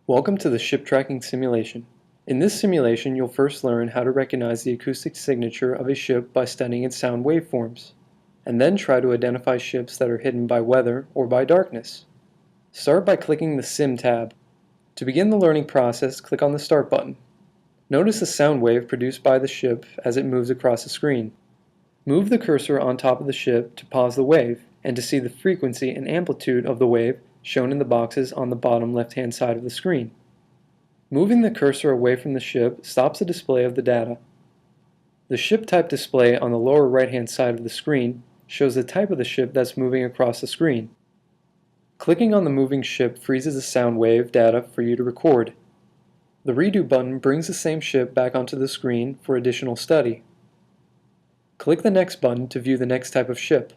Welcome to the ship tracking simulation. In this simulation, you'll first learn how to recognize the acoustic signature of a ship by studying its sound waveforms, and then try to identify ships that are hidden by weather or by darkness. Start by clicking the Sim tab. To begin the learning process, click on the Start button. Notice the sound wave produced by the ship as it moves across the screen. Move the cursor on top of the ship to pause the wave and to see the frequency and amplitude of the wave shown in the boxes on the bottom left-hand side of the screen. Moving the cursor away from the ship stops the display of the data. The ship type display on the lower right-hand side of the screen shows the type of the ship that's moving across the screen. Clicking on the moving ship freezes the sound wave data for you to record. The Redo button brings the same ship back onto the screen for additional study. Click the Next button to view the next type of ship.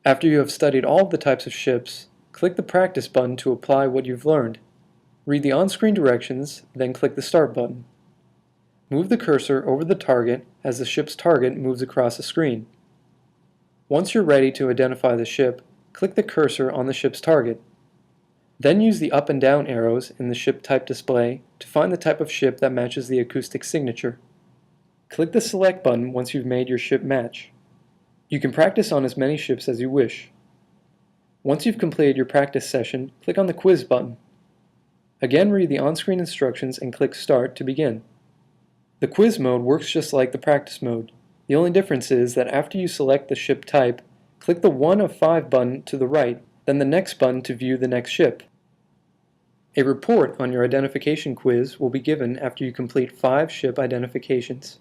After you have studied all of the types of ships, click the Practice button to apply what you've learned. Read the on-screen directions, then click the Start button. Move the cursor over the target as the ship's target moves across the screen. Once you're ready to identify the ship, click the cursor on the ship's target. Then use the up and down arrows in the ship type display to find the type of ship that matches the acoustic signature. Click the Select button once you've made your ship match. You can practice on as many ships as you wish. Once you've completed your practice session, click on the Quiz button. Again, read the on-screen instructions and click Start to begin. The quiz mode works just like the practice mode. The only difference is that after you select the ship type, click the 1 of 5 button to the right, then the Next button to view the next ship. A report on your identification quiz will be given after you complete 5 ship identifications.